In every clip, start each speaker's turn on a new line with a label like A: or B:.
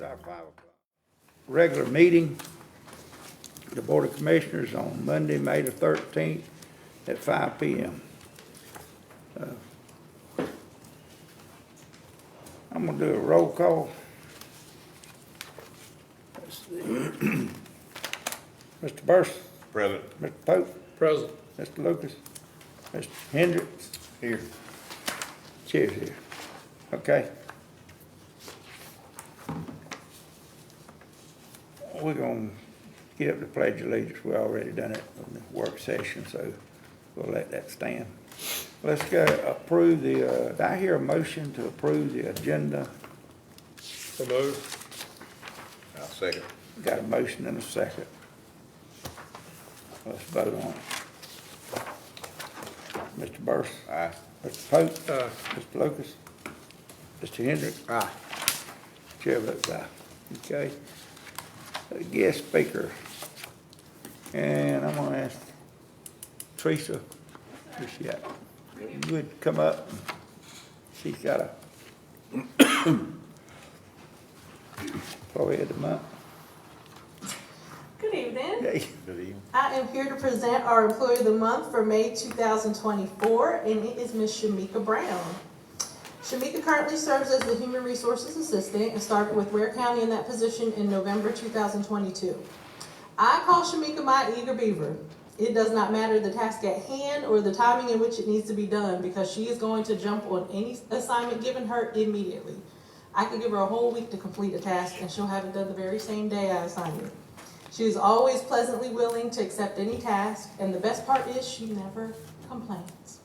A: our 5 o'clock regular meeting, the Board of Commissioners on Monday, May the 13th at 5 p.m. I'm going to do a roll call. Let's see. Mr. Burst.
B: Present.
A: Mr. Pope.
C: Present.
A: Mr. Lucas. Mr. Hendricks.
B: Here.
A: Chair's here. Okay. We're going to get up to Pledge of Allegiance. We already done it in the work session, so we'll let that stand. Let's go approve the, did I hear a motion to approve the agenda?
C: So moved.
B: I'll second.
A: Got a motion and a second. Let's vote on it. Mr. Burst.
B: Aye.
A: Mr. Pope.
C: Aye.
A: Mr. Lucas. Mr. Hendricks.
B: Aye.
A: Chair votes aye. Okay. Guest speaker. And I'm gonna ask Teresa, where she at? You would come up. She's got a employee of the month.
D: Good evening.
A: Yay.
B: Good evening.
D: I am here to present our Employee of the Month for May 2024, and it is Ms. Shamika Brown. Shamika currently serves as the Human Resources Assistant and started with Ware County in that position in November 2022. I call Shamika my eager beaver. It does not matter the task at hand or the timing in which it needs to be done because she is going to jump on any assignment given her immediately. I could give her a whole week to complete a task and she'll have it done the very same day I assign it. She is always pleasantly willing to accept any task, and the best part is she never complains.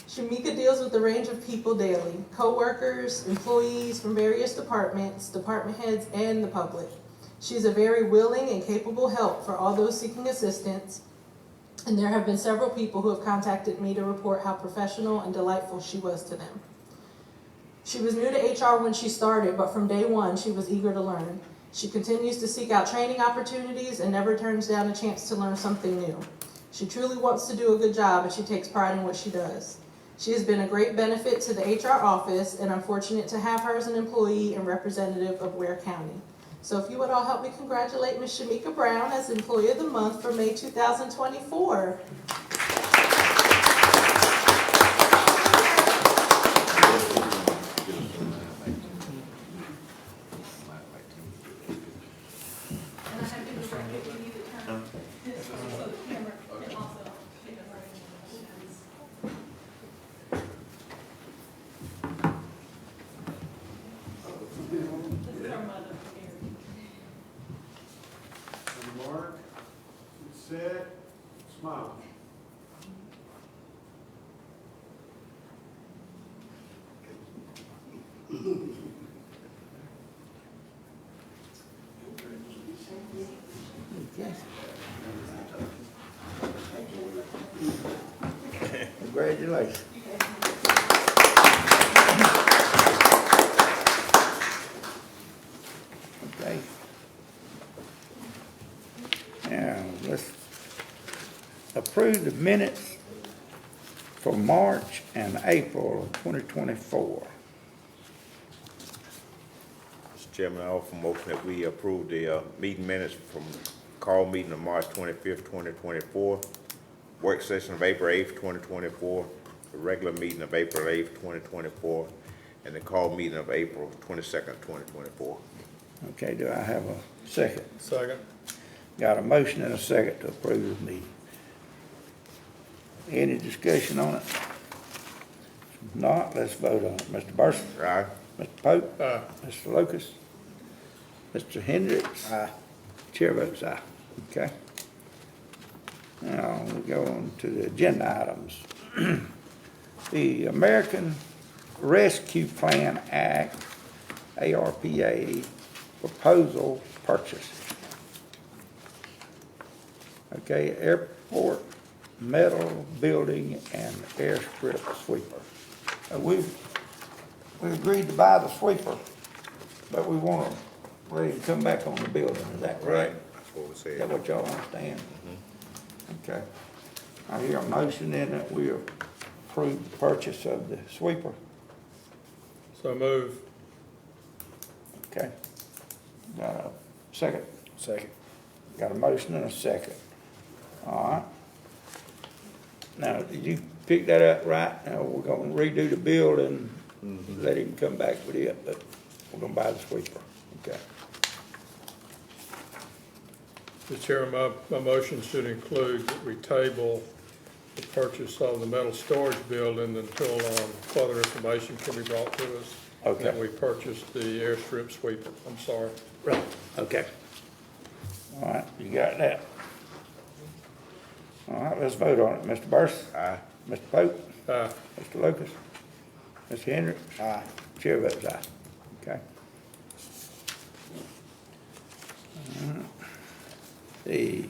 D: Shamika deals with a range of people daily, co-workers, employees from various departments, department heads, and the public. She's a very willing and capable help for all those seeking assistance, and there have been several people who have contacted me to report how professional and delightful she was to them. She was new to HR when she started, but from day one, she was eager to learn. She continues to seek out training opportunities and never turns down a chance to learn something new. She truly wants to do a good job and she takes pride in what she does. She has been a great benefit to the HR office, and I'm fortunate to have her as an employee and representative of Ware County. So if you would all help me congratulate Ms. Shamika Brown as Employee of the Month for May 2024.
E: Mark, set, smile.
A: Congratulations. Okay. Now, let's approve the minutes for March and April of 2024.
B: Mr. Chairman, I offer a motion that we approve the meeting minutes from call meeting of March 25th, 2024, work session of April 8th, 2024, the regular meeting of April 8th, 2024, and the call meeting of April 22nd, 2024.
A: Okay, do I have a second?
C: Second.
A: Got a motion and a second to approve the meeting. Any discussion on it? If not, let's vote on it. Mr. Burson?
B: Aye.
A: Mr. Pope?
C: Aye.
A: Mr. Lucas? Mr. Hendricks? Aye. Chair votes aye. Okay. Now, we go on to the agenda items. The American Rescue Plan Act, ARPA, proposal purchase. Okay, airport metal building and airstrip sweeper. We agreed to buy the sweeper, but we want to let him come back on the building. Is that correct?
B: That's what we
A: Is
B: said.
A: that what y'all understand? Okay. I hear a motion in that we approve the purchase of the sweeper.
C: So move.
A: Okay. Got a second?
C: Second.
A: Got a motion and a second. All right. Now, did you pick that up right? Now, we're gonna redo the building, let him come back with it, but we're gonna buy the sweeper, okay?
C: Mr. Chairman, my motion should include that we table the purchase of the metal storage building until further information can be brought to us.
A: Okay.
C: That we purchase the airstrip sweeper. I'm sorry.
A: Right. Okay. All right, you got that. All right, let's vote on it. Mr. Burris?
B: Aye.
A: Mr. Pope?
C: Aye.
A: Mr. Lucas? Mr. Hendricks?
C: Aye.
A: Chair votes aye. Okay. The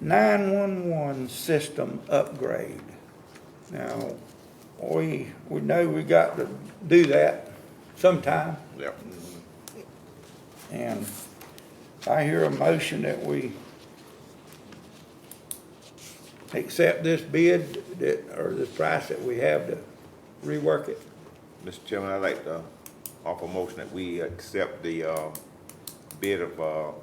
A: 911 system upgrade. Now, we know we got to do that sometime,
B: Yep.
A: and I hear a motion that we accept this bid or the price that we have to rework it.
B: Mr. Chairman, I'd like to offer a motion that we accept the bid of for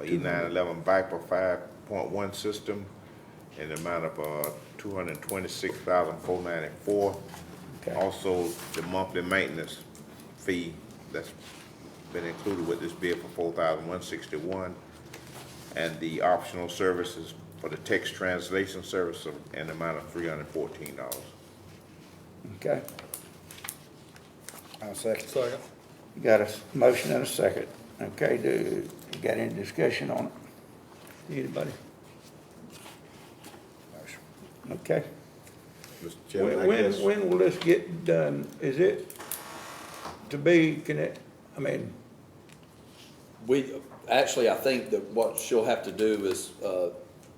B: E911 Viper 5.1 system in the amount of $226,494.
A: Okay.
B: Also, the monthly maintenance fee that's been included with this bid for $4,161, and the optional services for the text translation service in the amount of $314.
A: Okay,
C: I'll second. Second.
A: you got a motion and a second. Okay, you got any discussion on it? Anybody? Okay.
B: Mr. Chairman, I guess.
A: When will this get done? Is it to be,
F: Actually, I think that what she'll have to do is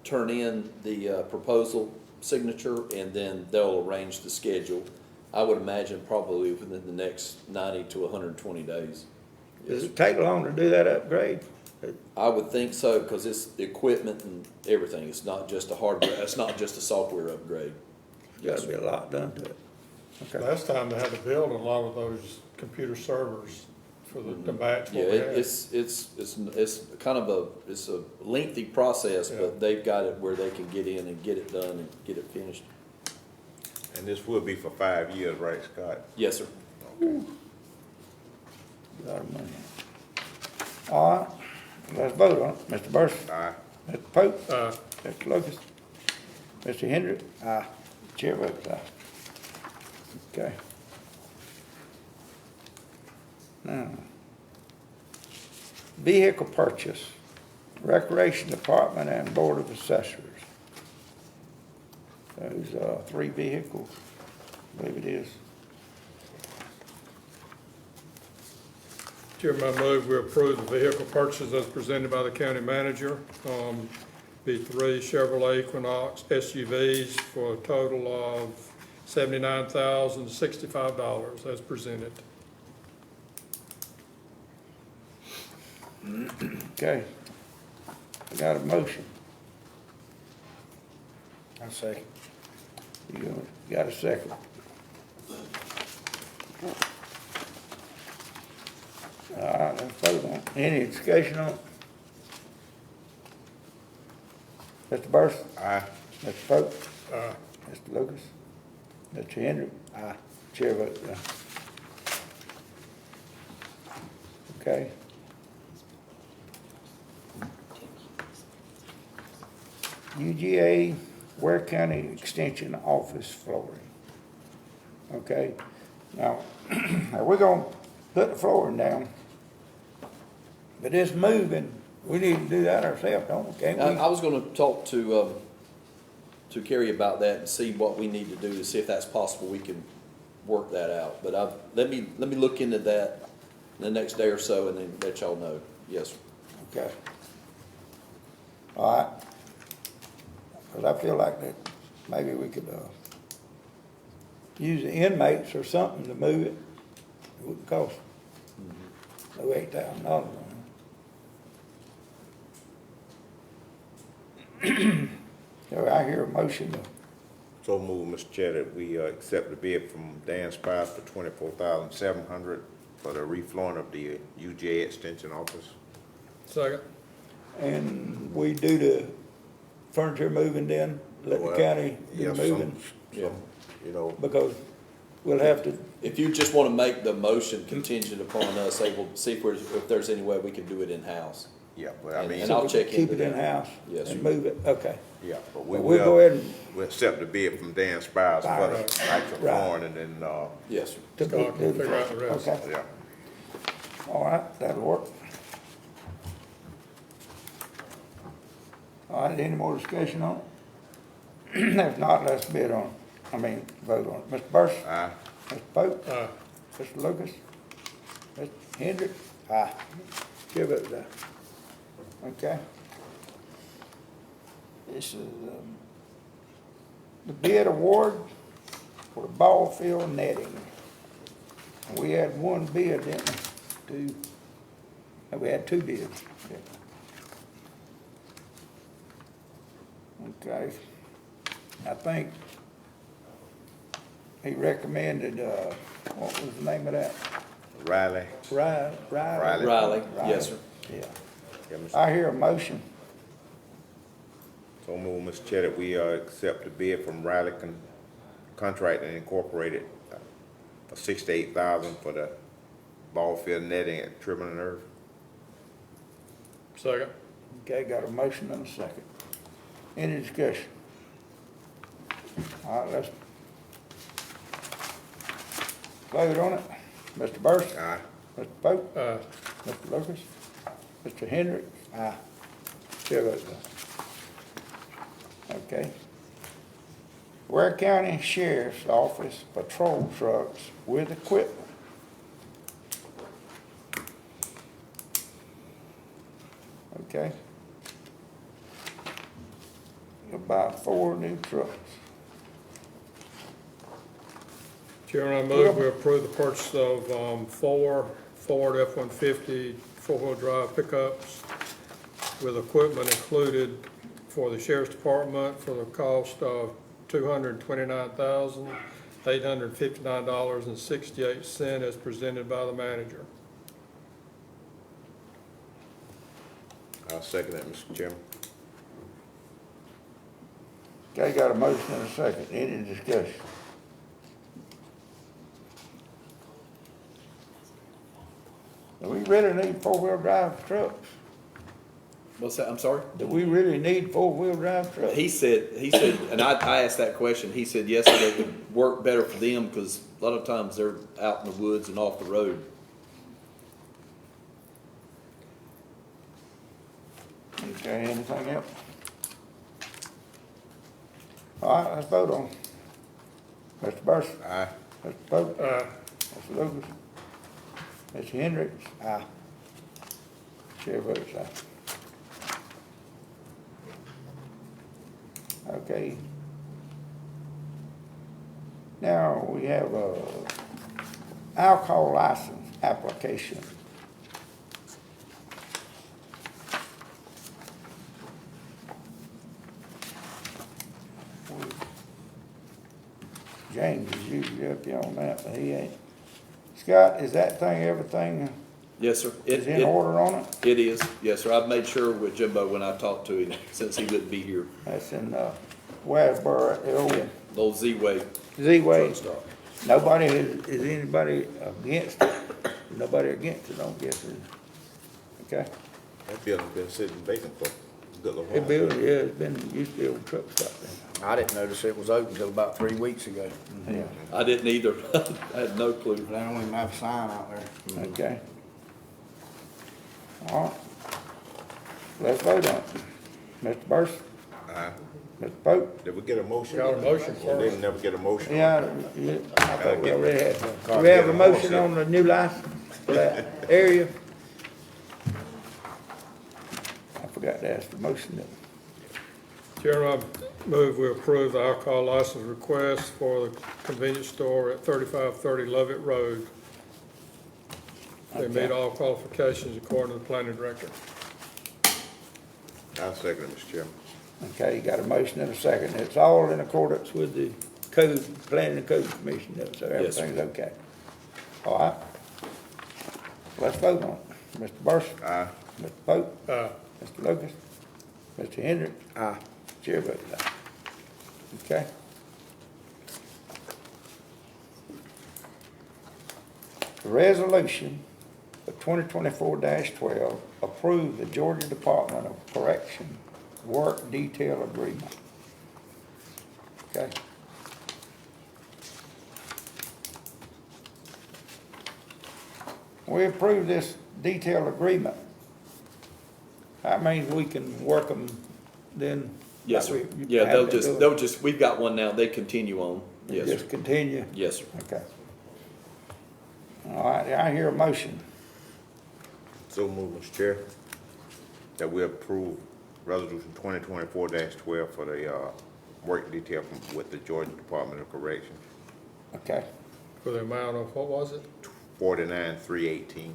F: turn in the proposal signature, and then they'll arrange the schedule. I would imagine probably within the next 90 to 120 days.
A: does it take long to do that upgrade?
F: I would think so, because it's the equipment and everything. It's not just a hardware, it's not just a software upgrade.
A: Got to be a lot done to it. Okay,
C: Last time they had to build a lot of those computer servers for the match
F: Yeah,
C: what we had.
F: it's kind of it's a lengthy process,
C: Yeah.
F: but they've got it where they can get in and get it done and get it finished.
B: And this will be for 5 years, right, Scott?
F: Yes, sir.
A: a lot of money. All right, let's vote on it. Mr. Burris?
B: Aye.
A: Mr. Pope?
C: Aye.
A: Mr. Lucas? Mr. Hendricks? Aye. Chair votes aye. Okay. Now, vehicle purchase, Recreation Department and Board of Assessors. Those, 3 vehicles, I believe it is.
C: Chairman, I move we approve the vehicle purchases as presented by the county manager. Be 3 Chevrolet Equinox SUVs for a total of $79,065 as presented.
A: Okay. I got a motion.
C: I'll second.
A: You got a second. All right, let's vote on it. Any discussion on it? Mr. Burris?
B: Aye.
A: Mr. Pope?
C: Aye.
A: Mr. Lucas? Mr. Hendrick? Aye. Chair votes aye. Okay. UGA Ware County Extension Office flooring. Okay, now, we're gonna put the flooring down, but it's moving, we need to do that ourselves, don't we? Can't
F: I
A: we?
F: was gonna talk to Kerry about that and see what we need to do to see if that's possible, we can work that out. But let me look into that the next day or so and then let y'all know. Yes, sir.
A: Okay. All right. Cause I feel like that maybe we could, use the inmates or something to move it. It wouldn't cost no $8,000 on it. So I hear a motion to,
B: So move, Mr. Chair, that we accept the bid from Dan Spice for $24,700 for the reflooring of the UJ Extension Office.
C: Second.
A: And we do the furniture moving then, let the
B: Well,
A: county do
B: yeah,
A: the
B: some-
A: moving?
F: Yeah.
B: You know,
A: Because we'll have to,
F: If you just wanna make the motion contingent upon us able, see if there's any way we can do it in-house.
B: yeah, but I mean,
F: And I'll check
A: keep
F: into
A: it
F: that.
A: in-house
F: Yes,
A: and
F: sir.
A: move it, okay.
B: yeah, but we
A: We'll go ahead and,
B: we'll accept the bid from Dan Spires for the actual
A: Right.
B: flooring and then,
F: Yes, sir.
A: to
C: Scott can
A: do the,
C: figure out the rest.
A: okay,
B: yeah.
A: all right, that'll work. All right, any more discussion on it? If not, let's bid on it, vote on it. Mr. Burris?
B: Aye.
A: Mr. Pope?
C: Aye.
A: Mr. Lucas? Mr. Hendricks? Aye. Chair votes aye. Okay. This is, the bid award for the ball field netting. We had one bid, didn't we? Two, no, we had two bids. Okay. I think he recommended, what was the name of that?
B: Riley.
A: Riley?
F: Riley, yes, sir.
A: Yeah.
B: Yeah, Mr.
A: I hear a motion.
B: So move, Mr. Chair, that we, accept the bid from Riley Contracting Incorporated for $68,000 for the ball field netting at Tribune and Irv.
C: Second.
A: Okay, got a motion and a second. Any discussion? All right, let's vote on it. Mr. Burris?
B: Aye.
A: Mr. Pope?
C: Aye.
A: Mr. Lucas? Mr. Hendricks? Aye. Chair votes aye. Okay. Ware County Sheriff's Office patrol trucks with equipment. Okay. About 4 new trucks.
C: Chairman, I move we approve the purchase of, 4 Ford F-150 four-wheel drive pickups with equipment included for the sheriff's department for the cost of $229,859.68 as presented by the manager.
B: I'll second that, Mr. Chairman.
A: Okay, got a motion and a second. Any discussion? Do we really need four-wheel drive trucks?
F: What's that, I'm sorry?
A: Do we really need four-wheel drive trucks?
F: He said, and I asked that question, he said, yes, sir, they would work better for them, because a lot of times they're out in the woods and off the road.
A: Okay, anything else? All right, let's vote on it. Mr. Burris?
B: Aye.
A: Mr. Pope?
C: Aye.
A: Mr. Lucas? Mr. Hendricks? Aye. Chair votes aye. Okay. Now, we have a alcohol license application. James is usually up here on that, but he ain't. Scott, is that thing, everything
F: Yes, sir.
A: is in order on it?
F: It is, yes, sir. I've made sure with Jimbo when I talked to him, since he wouldn't be here.
A: That's in, Waresboro, the old
F: The old Z-Way
A: Z-Way.
F: truck stop.
A: Nobody is anybody against it? Nobody against it, don't guess it. Okay?
B: That building's been sitting vacant for a good little while.
A: It building, yeah, it's been, used to be a old truck stop
G: I didn't notice it was open until about 3 weeks ago.
A: there. Yeah,
F: I didn't either. I had no clue.
G: They don't even have a sign out there.
A: okay. All right. Let's vote on it. Mr. Burris?
B: Aye.
A: Mr. Pope?
B: Did we get a motion?
C: Got a motion
B: Well,
C: for
B: they never get a motion.
A: Yeah, I thought we already had. Do we have a motion on the new license for that area? I forgot to ask the motion.
C: Chairman, I move we approve the alcohol license request for the convenience store at 3530 Lovett Road. They meet all qualifications according to the planning director.
B: I'll second it, Mr. Chairman.
A: Okay, you got a motion and a second. It's all in accordance with the code, planning and code commission, so
F: Yes, sir.
A: everything's okay. All right. Let's vote on it. Mr. Burson?
B: Aye.
A: Mr. Pope?
C: Aye.
A: Mr. Lucas? Mr. Hendrick?
G: Aye.
A: Chair votes aye. Okay. Resolution for 2024-12, approve the Georgia Department of Correction work detail agreement. Okay. We approve this detail agreement. That means we can work them then.
F: Yes, sir.
A: like we
F: Yeah,
A: have to do it.
F: we've got one now, they continue on. Yes,
A: Just
F: sir.
A: continue.
F: Yes, sir.
A: Okay. All right, I hear a motion.
B: So move, Mr. Chair, that we approve resolution 2024-12 for the, work detail with the Georgia Department of Corrections,
A: Okay.
C: For the amount of, what was it?
B: 49,318.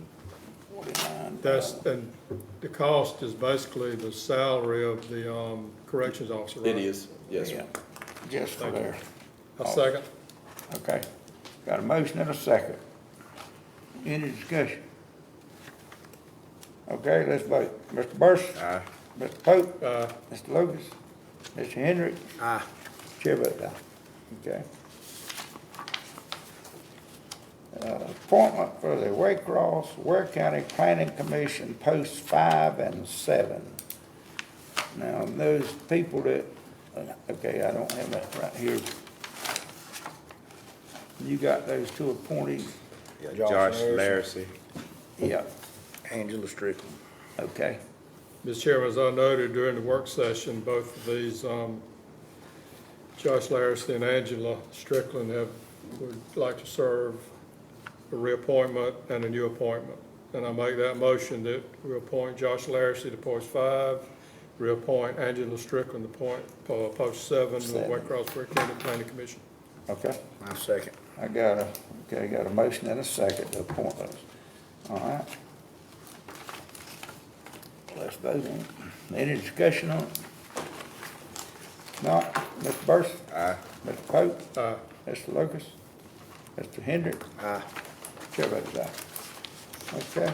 A: 49.
C: That's, and the cost is basically the salary of the, corrections officer, right?
F: It is, yes,
A: Yeah,
F: sir.
A: just for
C: Thank you.
A: there.
C: A second?
A: Okay. Got a motion and a second. Any discussion? Okay, let's vote. Mr. Burson?
B: Aye.
A: Mr. Pope?
C: Aye.
A: Mr. Lucas? Mr. Hendrick?
G: Aye.
A: Chair votes aye. Okay. Appointment for the Waycross, Ware County Planning Commission, posts 5 and 7. Now, those people that, okay, I don't have that right here. You got those two appointees?
B: Yeah,
G: Josh
B: Josh
G: Larissy.
B: Larissy.
A: Yeah,
G: Angela Strickland.
A: okay.
C: Mr. Chairman, as I noted during the work session, both of these, Josh Larissy and Angela Strickland would like to serve a reappointment and a new appointment. And I make that motion that we appoint Josh Larissy to post 5, reappoint Angela Strickland to post 7 to the
A: 7.
C: Waycross Ware County Planning Commission.
A: Okay,
G: My second.
A: I got a motion and a second to appoint those. All right. Let's vote on it. Any discussion on it? Not, Mr. Burson?
B: Aye.
A: Mr. Pope?
C: Aye.
A: Mr. Lucas? Mr. Hendrick?
G: Aye.
A: Chair votes aye. Okay.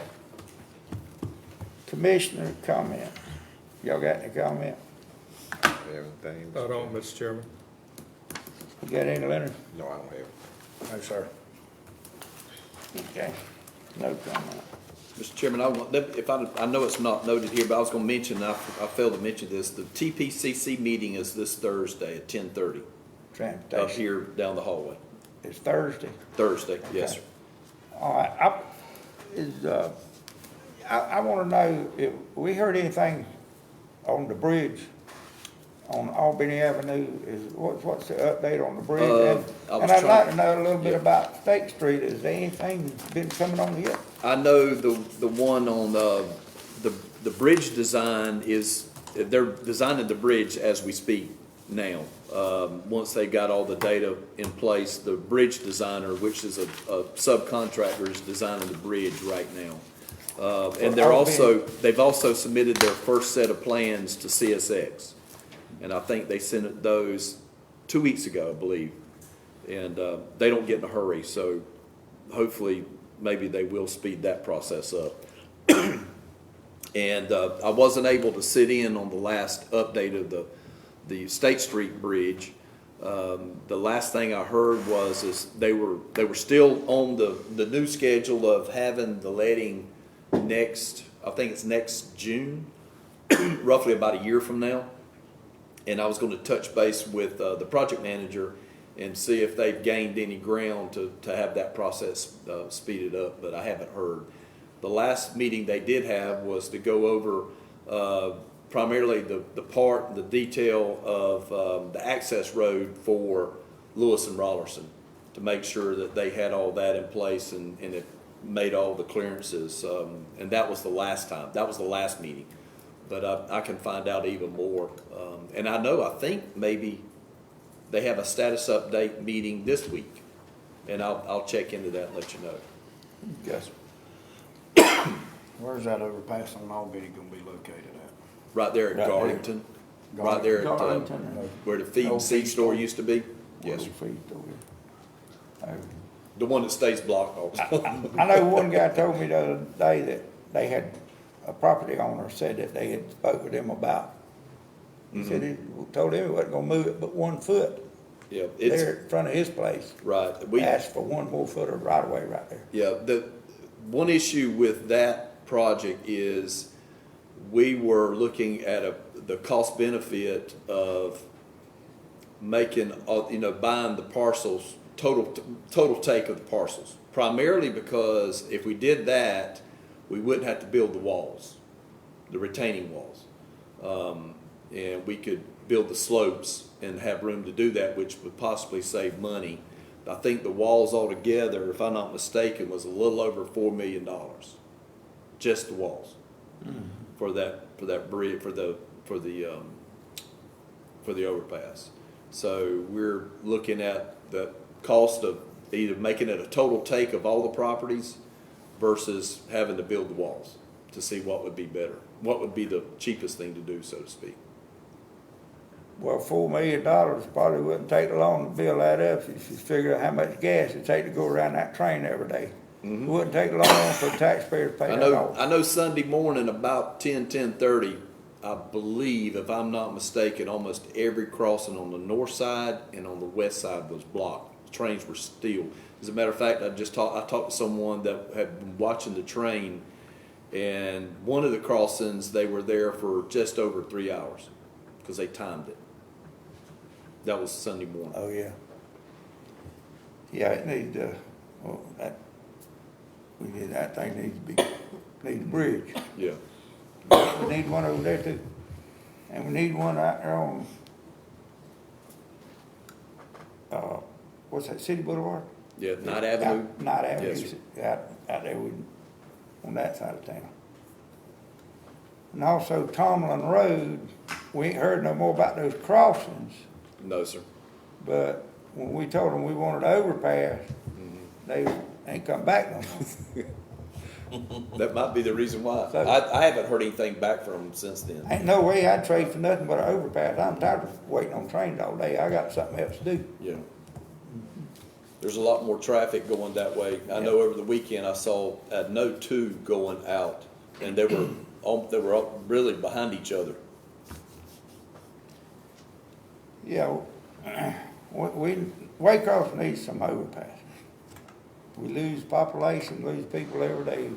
A: Commissioner comment. Y'all got any comment?
B: Everything.
C: I don't, Mr. Chairman.
A: You got any, Leonard?
B: No, I don't have it.
G: No, sir.
A: Okay. No comment.
F: Mr. Chairman, I know it's not noted here, but I was gonna mention, I failed to mention this, the TPCC meeting is this Thursday at 10:30, up
A: Transportation.
F: here down the hallway.
A: It's Thursday.
F: Thursday, yes, sir.
A: All right, I wanna know if we heard anything on the bridge on Albany Avenue, what's the update on the bridge?
F: I was
A: And I'd like
F: trying-
A: to know a little bit
F: yeah.
A: about State Street, is there anything been coming on yet?
F: I know the one on the bridge design is, they're designing the bridge as we speak now. Once they got all the data in place, the bridge designer, which is a subcontractor, is designing the bridge right now. And they've also submitted their first set of plans to CSX. And I think they sent those 2 weeks ago, I believe. And they don't get in a hurry, so hopefully, maybe they will speed that process up. And I wasn't able to sit in on the last update of the State Street Bridge. The last thing I heard is they were still on the new schedule of having the letting next, I think it's next June, roughly about a year from now. And I was going to touch base with the project manager and see if they've gained any ground to have that process speeded up, but I haven't heard. The last meeting they did have was to go over primarily the detail of the access road for Lewis and Rollerson, to make sure that they had all that in place and it made all the clearances. And that was the last time, that was the last meeting. But I can find out even more. And I think maybe they have a status update meeting this week. And I'll check into that and let you know.
A: Yes.
G: Where's that overpass on Albany gonna be located at?
F: Right there at
A: Right there.
F: Garlington. Right there at
A: Garlington.
F: where the feed and
A: Old
F: seed
A: feed
F: store
A: store.
F: used to be. Yes, sir.
A: Feet over here.
F: The one that stays blocked all the time.
A: I know one guy told me the other day that they had, a property owner said that they had spoke with him about. He said he told him he wasn't gonna move it but 1 foot
F: Yeah,
A: there
F: it's,
A: in front of his place.
F: right, we,
A: Asked for 1 more foot of right of way right there.
F: yeah, the, one issue with that project is we were looking at the cost benefit of making, buying the parcels, total take of the parcels. Primarily because if we did that, we wouldn't have to build the walls, the retaining walls. And we could build the slopes and have room to do that, which would possibly save money. I think the walls altogether, if I'm not mistaken, was a little over $4 million. Just the walls for that bridge, for the overpass. So we're looking at the cost of either making it a total take of all the properties versus having to build the walls to see what would be better, what would be the cheapest thing to do, so to speak.
A: Well, $4 million probably wouldn't take long to build that up if you figure out how much gas it take to go around that train every day. It wouldn't take long for taxpayers to pay that off.
F: I know Sunday morning about 10:30, I believe, if I'm not mistaken, almost every crossing on the north side and on the west side was blocked. The trains were still. As a matter of fact, I talked to someone that had been watching the train, and one of the crossings, they were there for just over 3 hours because they timed it. That was Sunday morning.
A: Oh, yeah. Yeah, it needs, that thing needs a bridge.
F: Yeah.
A: We need one over there too. And we need one out there on, what's that, City Boulevard?
F: Yeah, Night Avenue.
A: Night Avenue,
F: Yes, sir.
A: out there on that side of town. And also Tomlin Road, we ain't heard no more about those crossings,
F: No, sir.
A: but when we told them we wanted an overpass, they ain't come back no more.
F: That might be the reason why.
A: So-
F: I haven't heard anything back from them since then.
A: Ain't no way I'd trade for nothing but an overpass. I'm tired of waiting on trains all day. I got something else to do.
F: Yeah. There's a lot more traffic going that way. I know over the weekend I saw No. 2 going out, and they were up really behind each other.
A: Yeah, Waycross needs some overpass. We lose population, lose people every day,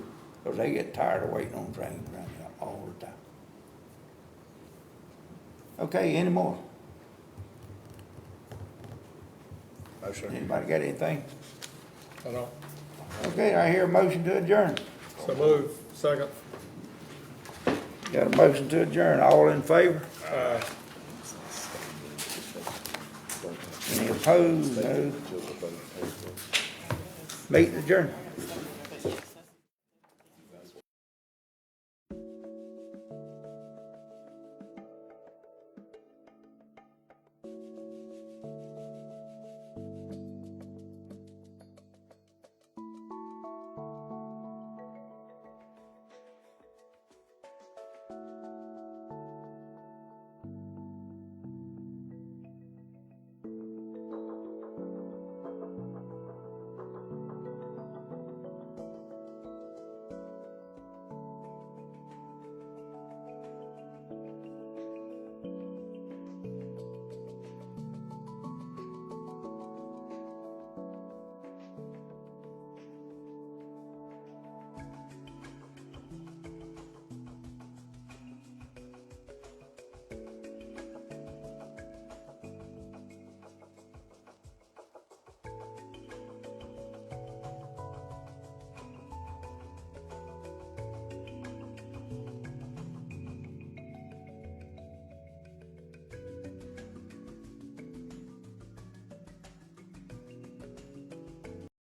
A: because they get tired of waiting on trains around here all the time. Okay, any more?
G: No, sir.
A: Anybody got anything?
C: I don't.
A: Okay, I hear a motion to adjourn.
C: So move. Second.
A: Got a motion to adjourn. All in favor? Any opposed? No. Meeting adjourned.